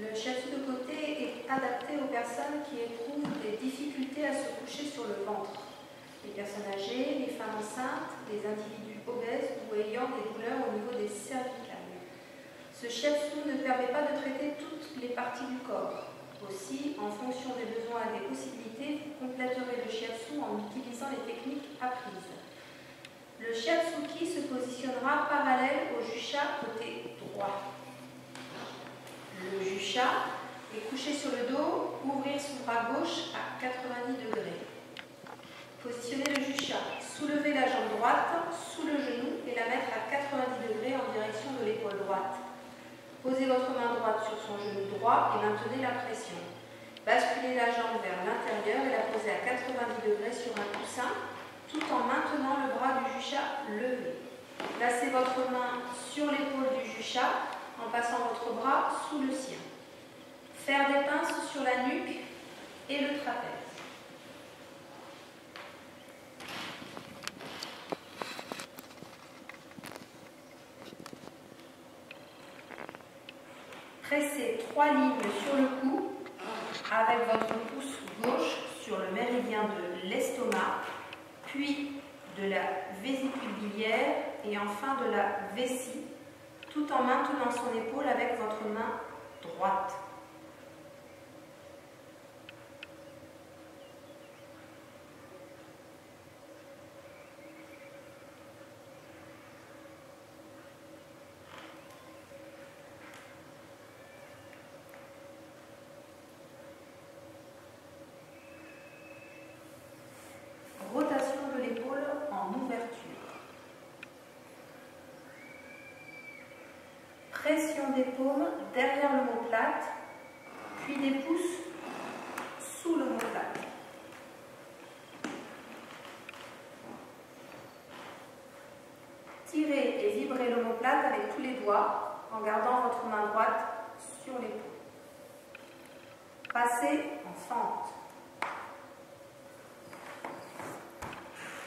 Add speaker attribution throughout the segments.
Speaker 1: Le shiatsu de côté est adapté aux personnes qui éprouvent des difficultés à se coucher sur le ventre. Les personnes âgées, les femmes enceintes, les individus obèses ou ayant des douleurs au niveau des cervicales. Ce shiatsu ne permet pas de traiter toutes les parties du corps. Aussi, en fonction des besoins et des possibilités, vous compléterez le shiatsu en utilisant les techniques apprises. Le shiatsuki se positionnera parallèle au jusha côté droit. Le jusha est couché sur le dos, ouvrir son bras gauche à 90 degrés. Positionnez le jusha, soulevez la jambe droite sous le genou et la mettre à 90 degrés en direction de l'épaule droite. Posez votre main droite sur son genou droit et maintenez la pression. Basculez la jambe vers l'intérieur et la posez à 90 degrés sur un coussin, tout en maintenant le bras du jusha levé. Placez votre main sur l'épaule du jusha en passant votre bras sous le sien. Faire des pinces sur la nuque et le trapèze. Pressez 3 lignes sur le cou avec votre pouce gauche sur le méridien de l'estomac, puis de la vésicule biliaire et enfin de la vessie, tout en maintenant son épaule avec votre main droite. Rotation de l'épaule en ouverture. Pression des paumes derrière l'omoplate, puis des pouces sous l'omoplate. Tirez et vibrez l'omoplate avec tous les doigts en gardant votre main droite sur l'épaule. Passez en fente.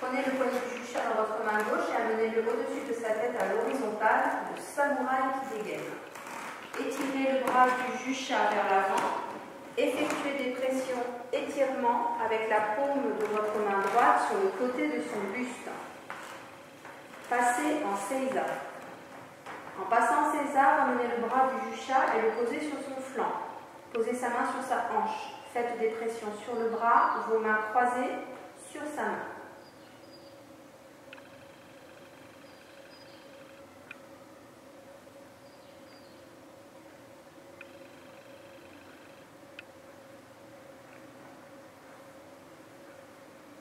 Speaker 1: Prenez le poignet du jusha dans votre main gauche et amenez-le au-dessus de sa tête à l'horizontale, le samouraï qui dégaine. Étirez le bras du jusha vers l'avant. Effectuez des pressions étirement avec la paume de votre main droite sur le côté de son buste. Passez en seiza. En passant en seiza, ramenez le bras du jusha et le posez sur son flanc. Posez sa main sur sa hanche. Faites des pressions sur le bras, vos mains croisées sur sa main.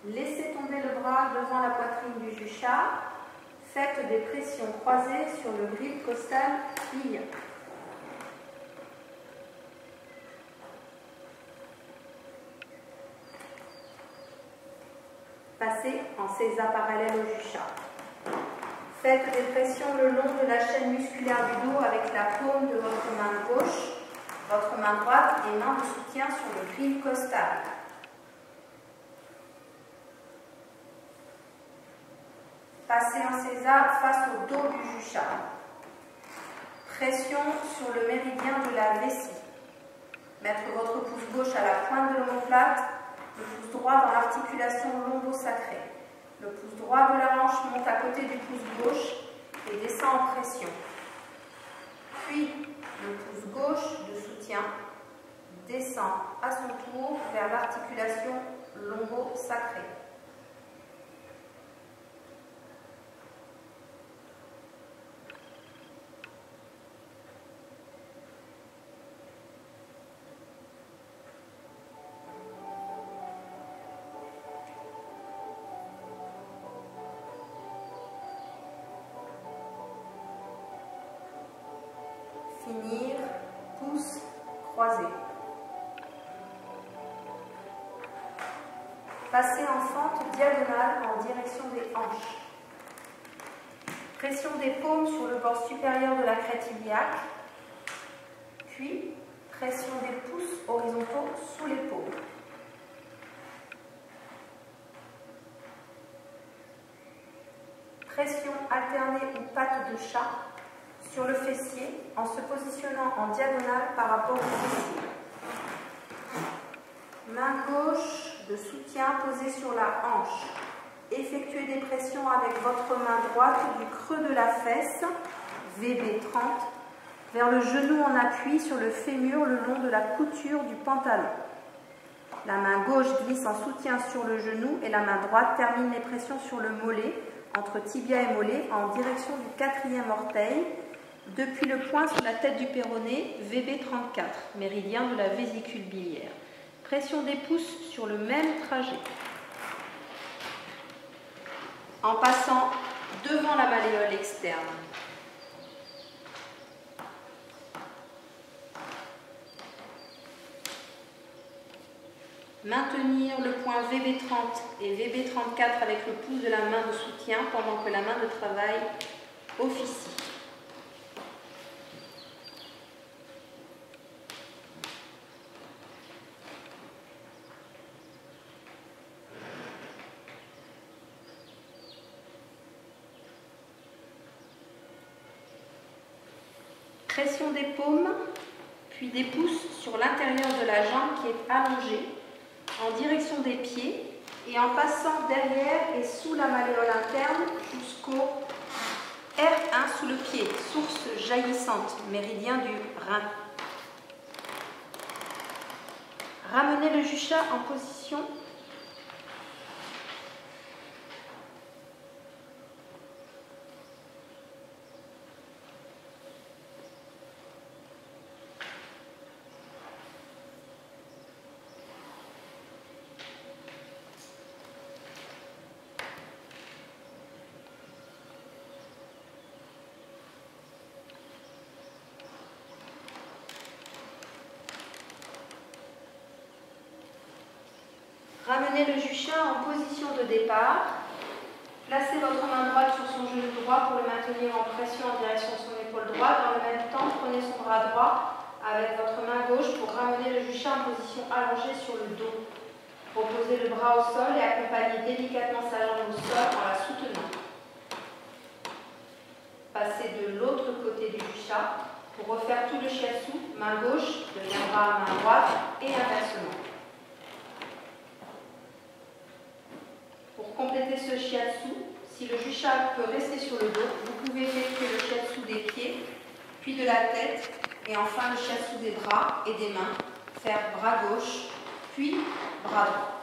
Speaker 1: Laissez tomber le bras devant la poitrine du jusha. Faites des pressions croisées sur le grip costal iliaque. Passez en seiza parallèle au jusha. Faites des pressions le long de la chaîne musculaire du dos avec la paume de votre main gauche, votre main droite et main de soutien sur le grip costal. Passez en seiza face au dos du jusha. Pression sur le méridien de la vessie. Mettre votre pouce gauche à la pointe de l'omoplate, le pouce droit dans l'articulation lombo-sacrée. Le pouce droit de la hanche monte à côté du pouce gauche et descend en pression. Puis, le pouce gauche de soutien descend à son tour vers l'articulation lombo-sacrée. Finir, pouce croisé. Passez en fente diagonale en direction des hanches. Pression des paumes sur le bord supérieur de la crête iliaque, puis pression des pouces horizontaux sous les paumes. Pression alternée aux pattes de chat sur le fessier en se positionnant en diagonale par rapport au fessier. Main gauche de soutien posée sur la hanche. Effectuez des pressions avec votre main droite du creux de la fesse, VB 30, vers le genou en appui sur le fémur le long de la couture du pantalon. La main gauche glisse en soutien sur le genou et la main droite termine les pressions sur le mollet, entre tibia et mollet, en direction du 4e orteil, depuis le point sur la tête du péroné, VB 34, méridien de la vésicule biliaire. Pression des pouces sur le même trajet. En passant devant la malléole externe. Maintenir le point VB30 et VB34 avec le pouce de la main de soutien pendant que la main de travail officie. Pression des paumes, puis des pouces sur l'intérieur de la jambe qui est allongée en direction des pieds et en passant derrière et sous la malléole interne jusqu'au R1 sous le pied, source jaillissante, méridien du rein. Ramenez le juchat en position . Ramenez le juchat en position de départ. Placez votre main droite sur son genou droit pour le maintenir en pression en direction de son épaule droite. Dans le même temps, prenez son bras droit avec votre main gauche pour ramener le juchat en position allongée sur le dos. Reposez le bras au sol et accompagnez délicatement sa jambe au sol en la soutenant. Passez de l'autre côté du juchat pour refaire tout le shiatsu. Main gauche deviendra main droite et inversement. Pour compléter ce shiatsu, si le juchat peut rester sur le dos, vous pouvez effectuer le shiatsu des pieds, puis de la tête, et enfin le shiatsu des bras et des mains. Faire bras gauche, puis bras droit.